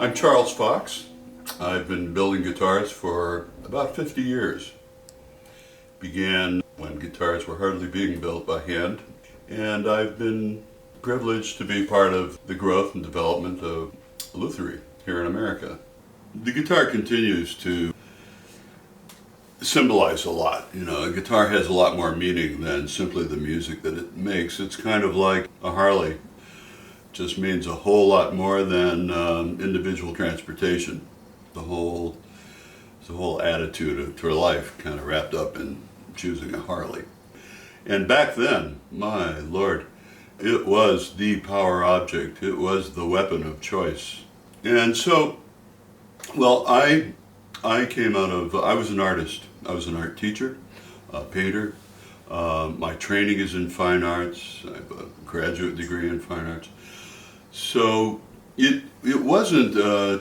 I'm Charles Fox. I've been building guitars for about 50 years. Began when guitars were hardly being built by hand, and I've been privileged to be part of the growth and development of Luthier here in America. The guitar continues to symbolize a lot. You know, a guitar has a lot more meaning than simply the music that it makes. It's kind of like a Harley. Just means a whole lot more than individual transportation. The whole attitude to life kind of wrapped up in choosing a Harley. And back then, my Lord, it was the power object. It was the weapon of choice. And so, well, I was an artist. I was an art teacher, a painter. My training is in fine arts. I have a graduate degree in fine arts. So it wasn't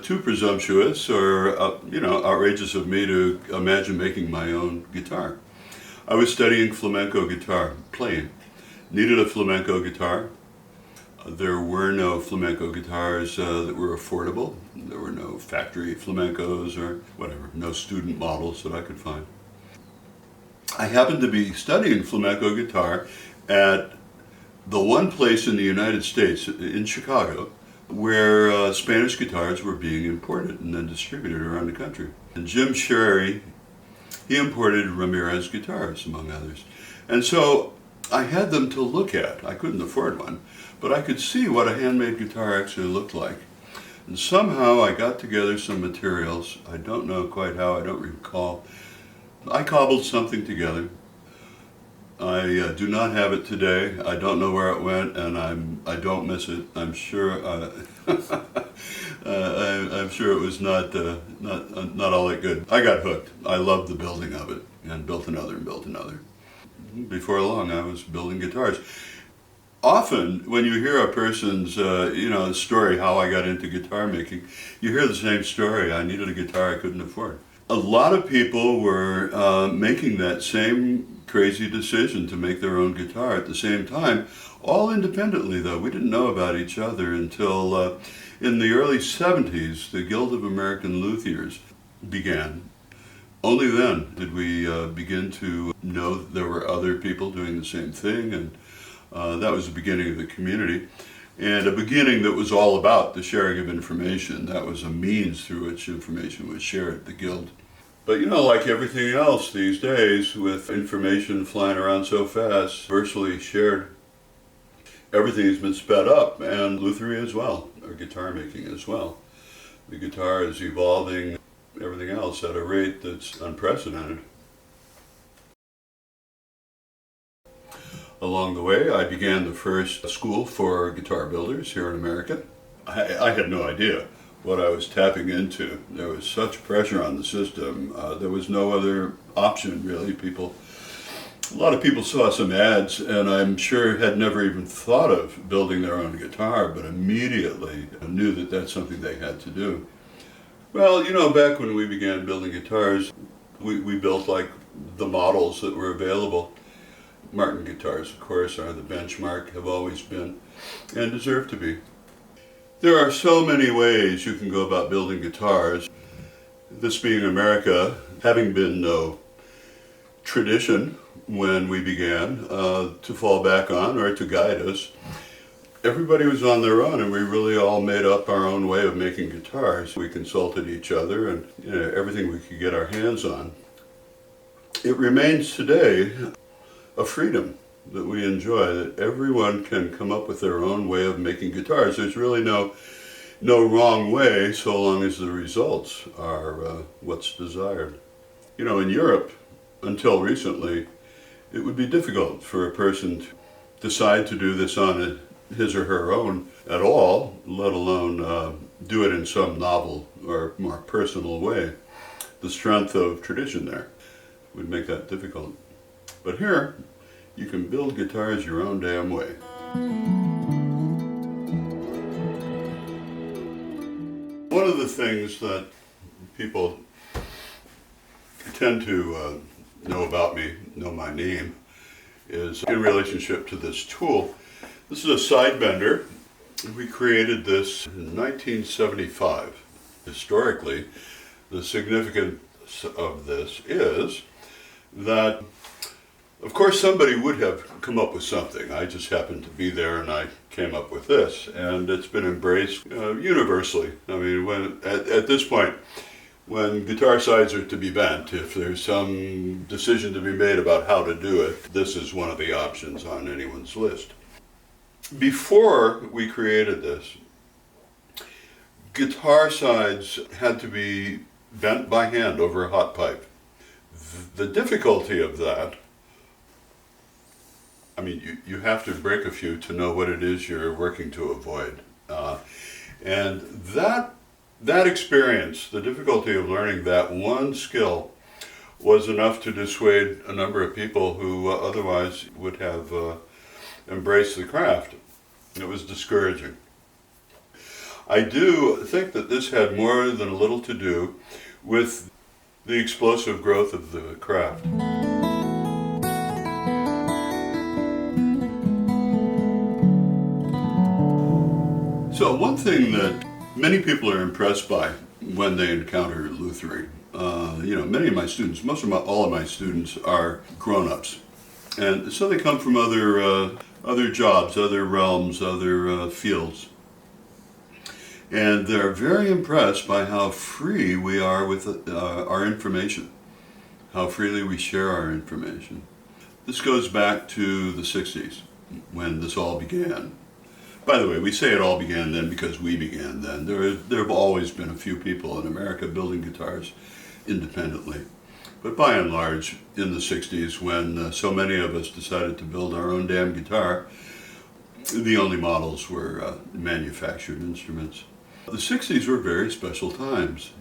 too presumptuous or outrageous of me to imagine making my own guitar. I was studying flamenco guitar playing. Needed a flamenco guitar. There were no flamenco guitars that were affordable. There were no factory flamencos or whatever, no student models that I could find. I happened to be studying flamenco guitar at the one place in the United States, in Chicago, where Spanish guitars were being imported and then distributed around the country. And Jim Sherry, he imported Ramirez guitars, among others. And so I had them to look at. I couldn't afford one, but I could see what a handmade guitar actually looked like. And somehow I got together some materials. I don't know quite how, I don't recall. I cobbled something together. I do not have it today. I don't know where it went, and I don't miss it. I'm sure. I'm sure it was not all that good. I got hooked. I loved the building of it, and built another and built another. Before long, I was building guitars. Often, when you hear a person's story how I got into guitar making, you hear the same story. I needed a guitar I couldn't afford. A lot of people were making that same crazy decision to make their own guitar at the same time, all independently though. We didn't know about each other until in the early 70s, the Guild of American Luthiers began. Only then did we begin to know that there were other people doing the same thing, and that was the beginning of the community. And a beginning that was all about the sharing of information. That was a means through which information was shared at the Guild. But like everything else these days, with information flying around so fast, virtually shared, everything has been sped up, and Luthier as well, or guitar making as well. The guitar is evolving everything else at a rate that's unprecedented. Along the way, I began the first school for guitar builders here in America. I had no idea what I was tapping into. There was such pressure on the system. There was no other option, really. A lot of people saw some ads, and I'm sure had never even thought of building their own guitar, but immediately knew that that's something they had to do. Well, back when we began building guitars, we built like the models that were available. Martin guitars, of course, are the benchmark, have always been, and deserve to be. There are so many ways you can go about building guitars. This being America, having been no tradition when we began to fall back on or to guide us, everybody was on their own, and we really all made up our own way of making guitars. We consulted each other and everything we could get our hands on. It remains today a freedom that we enjoy, that everyone can come up with their own way of making guitars. There's really no wrong way, so long as the results are what's desired. In Europe, until recently, it would be difficult for a person to decide to do this on his or her own at all, let alone do it in some novel or more personal way. The strength of tradition there would make that difficult. But here, you can build guitars your own damn way. One of the things that people tend to know about me, know my name, is in relationship to this tool. This is a side bender. We created this in 1975. Historically, the significance of this is that, of course, somebody would have come up with something. I just happened to be there and I came up with this, and it's been embraced universally. I mean, at this point, when guitar sides are to be bent, if there's some decision to be made about how to do it, this is one of the options on anyone's list. Before we created this, guitar sides had to be bent by hand over a hot pipe. The difficulty of that, I mean, you have to break a few to know what it is you're working to avoid. And that experience, the difficulty of learning that one skill, was enough to dissuade a number of people who otherwise would have embraced the craft. It was discouraging. I do think that this had more than a little to do with the explosive growth of the craft. So one thing that many people are impressed by when they encounter Luthier, many of my students, all of my students are grown-ups. And so they come from other jobs, other realms, other fields. And they're very impressed by how free we are with our information, how freely we share our information. This goes back to the 60s, when this all began. By the way, we say it all began then because we began then. There have always been a few people in America building guitars independently. But by and large, in the 60s, when so many of us decided to build our own damn guitar, the only models were manufactured instruments. The 60s were very special times.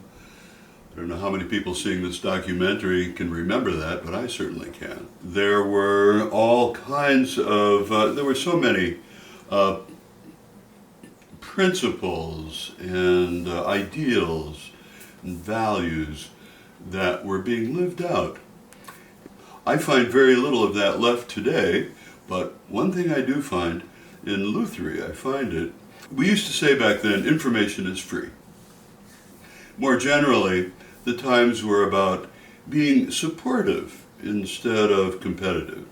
I don't know how many people seeing this documentary can remember that, but I certainly can. There were all kinds of, there were so many principles and ideals and values that were being lived out. I find very little of that left today, but one thing I do find in Luthier, I find it, we used to say back then, information is free. More generally, the times were about being supportive instead of competitive,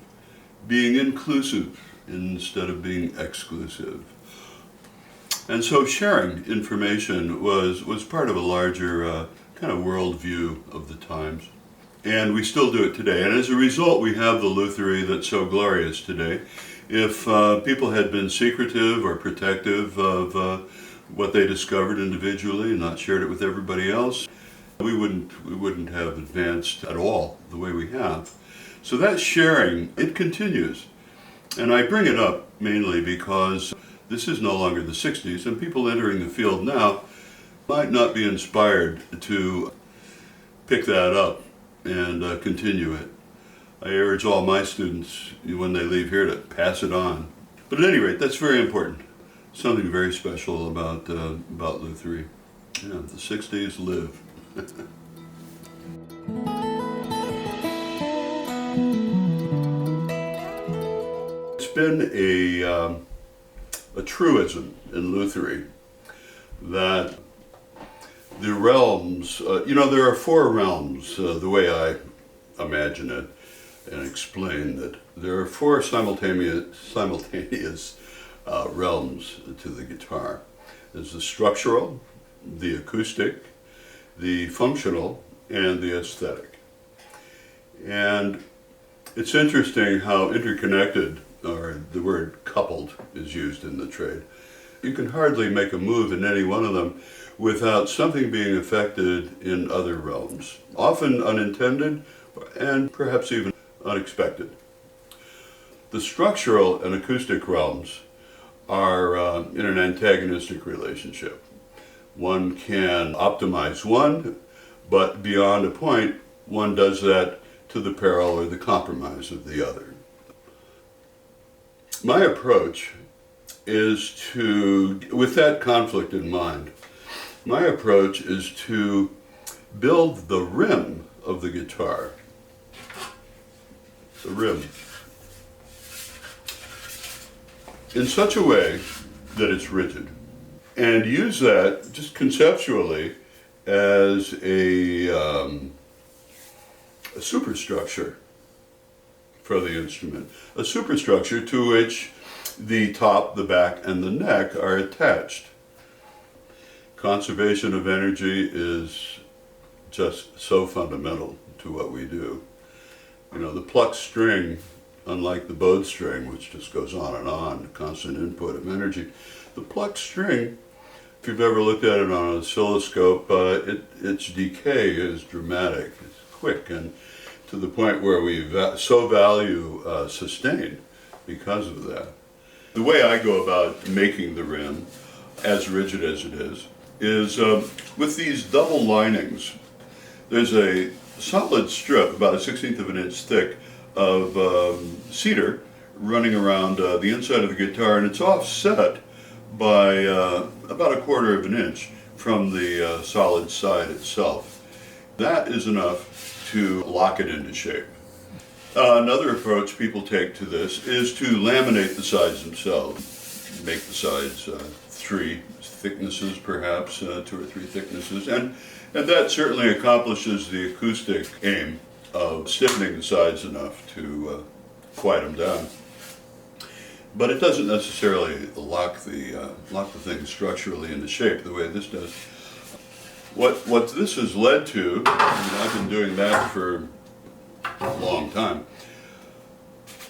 being inclusive instead of being exclusive. And so sharing information was part of a larger kind of worldview of the times. And we still do it today. And as a result, we have the Luthier that's so glorious today. If people had been secretive or protective of what they discovered individually and not shared it with everybody else, we wouldn't have advanced at all the way we have. So that sharing, it continues. And I bring it up mainly because this is no longer the 60s, and people entering the field now might not be inspired to pick that up and continue it. I urge all my students, when they leave here, to pass it on. But at any rate, that's very important. Something very special about Luthier. Yeah, the 60s live. It's been a truism in Luthier that the realms, there are four realms, the way I imagine it and explain that there are four simultaneous realms to the guitar. There's the structural, the acoustic, the functional, and the aesthetic. And it's interesting how interconnected, or the word coupled, is used in the trade. You can hardly make a move in any one of them without something being affected in other realms, often unintended and perhaps even unexpected. The structural and acoustic realms are in an antagonistic relationship. One can optimize one, but beyond a point, one does that to the peril or the compromise of the other. My approach is to, with that conflict in mind, my approach is to build the rim of the guitar, the rim, in such a way that it's rigid, and use that just conceptually as a superstructure for the instrument. A superstructure to which the top, the back, and the neck are attached. Conservation of energy is just so fundamental to what we do. You know, the plucked string, unlike the bowed string, which just goes on, constant input of energy, the plucked string, if you've ever looked at it on an oscilloscope, its decay is dramatic, it's quick, and to the point where we so value sustain because of that. The way I go about making the rim, as rigid as it is with these double linings. There's a solid strip, about a 1/16 of an inch thick, of cedar running around the inside of the guitar, and it's offset by about 1/4 of an inch from the solid side itself. That is enough to lock it into shape. Another approach people take to this is to laminate the sides themselves. Make the sides 3 thicknesses, perhaps 2 or 3 thicknesses, and that certainly accomplishes the acoustic aim of stiffening the sides enough to quiet them down. But it doesn't necessarily lock the thing structurally into shape the way this does. What this has led to, and I've been doing that for a long time,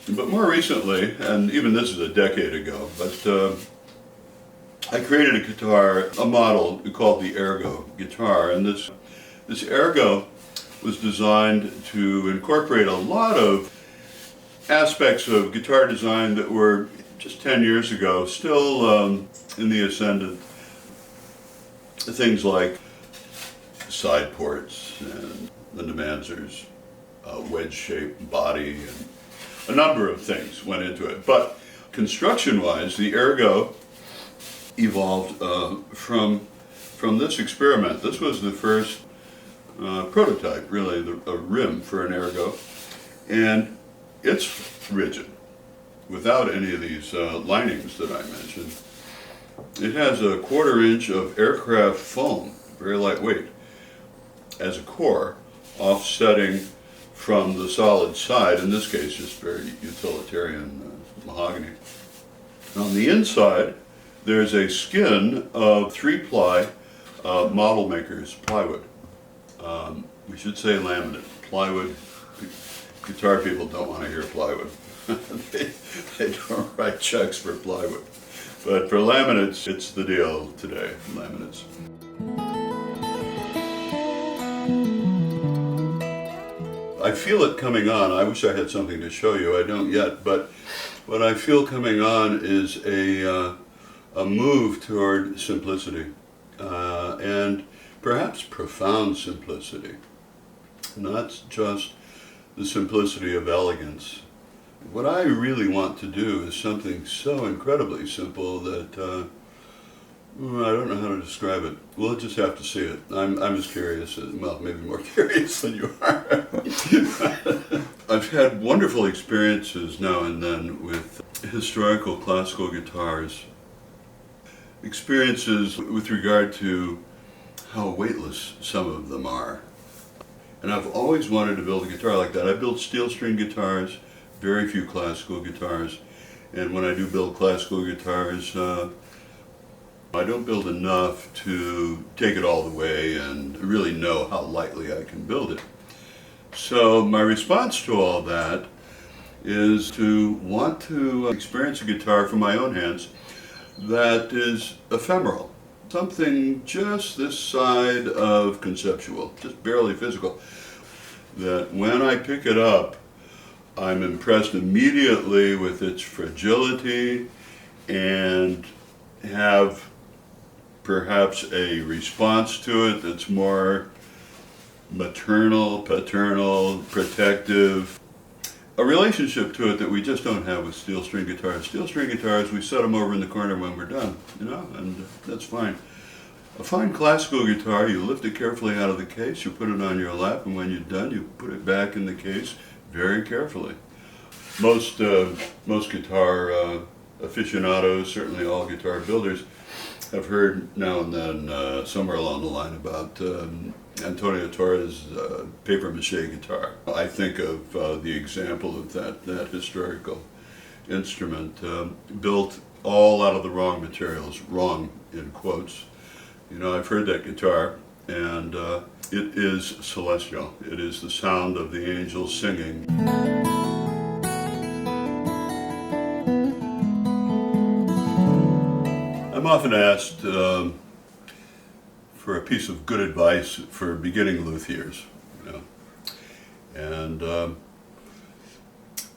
but more recently, and even this is a decade ago, but I created a guitar, a model called the Ergo guitar, and this Ergo was designed to incorporate a lot of aspects of guitar design that were just 10 years ago still in the ascendant. Things like side ports and the Demansers, wedge-shaped body, and a number of things went into it. But construction-wise, the Ergo evolved from this experiment. This was the first prototype, really, a rim for an Ergo, and it's rigid, without any of these linings that I mentioned. It has a 1/4 inch of aircraft foam, very lightweight, as a core, offsetting from the solid side, in this case just very utilitarian mahogany. On the inside, there's a skin of 3-ply model maker's plywood. We should say laminate. Plywood, guitar people don't want to hear plywood. they don't write checks for plywood. But for laminates, it's the deal today, laminates. I feel it coming on. I wish I had something to show you. I don't yet, but what I feel coming on is a move toward simplicity, and perhaps profound simplicity. Not just the simplicity of elegance. What I really want to do is something so incredibly simple that I don't know how to describe it. We'll just have to see it. I'm as curious, well, maybe more curious than you are. I've had wonderful experiences now and then with historical classical guitars. Experiences with regard to how weightless some of them are. And I've always wanted to build a guitar like that. I build steel string guitars, very few classical guitars, and when I do build classical guitars, I don't build enough to take it all the way and really know how lightly I can build it. So my response to all that is to want to experience a guitar from my own hands that is ephemeral. Something just this side of conceptual, just barely physical. That when I pick it up, I'm impressed immediately with its fragility and have perhaps a response to it that's more maternal, paternal, protective. A relationship to it that we just don't have with steel string guitars. Steel string guitars, we set them over in the corner when we're done, and that's fine. A fine classical guitar, you lift it carefully out of the case, you put it on your lap, and when you're done, you put it back in the case very carefully. Most guitar aficionados, certainly all guitar builders, I've heard now and then somewhere along the line about Antonio Torres' paper mache guitar. I think of the example of that historical instrument built all out of the wrong materials, wrong in quotes. You know, I've heard that guitar, and it is celestial. It is the sound of the angels singing. I'm often asked for a piece of good advice for beginning luthiers, you know. And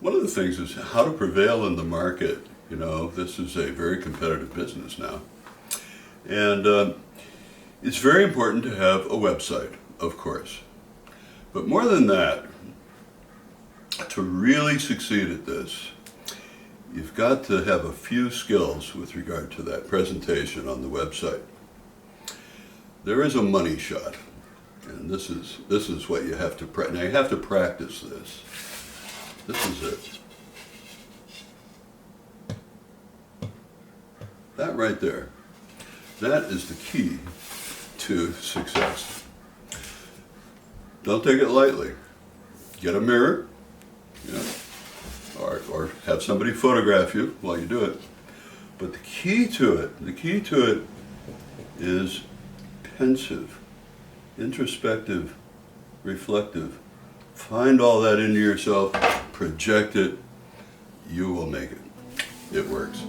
one of the things is how to prevail in the market. You know, this is a very competitive business now. And it's very important to have a website, of course. But more than that, to really succeed at this, you've got to have a few skills with regard to that presentation on the website. There is a money shot, and this is what you have to practice. Now you have to practice this. This is it. That right there. That is the key to success. Don't take it lightly. Get a mirror, you know, or have somebody photograph you while you do it. But the key to it is pensive, introspective, reflective. Find all that into yourself, project it, you will make it. It works.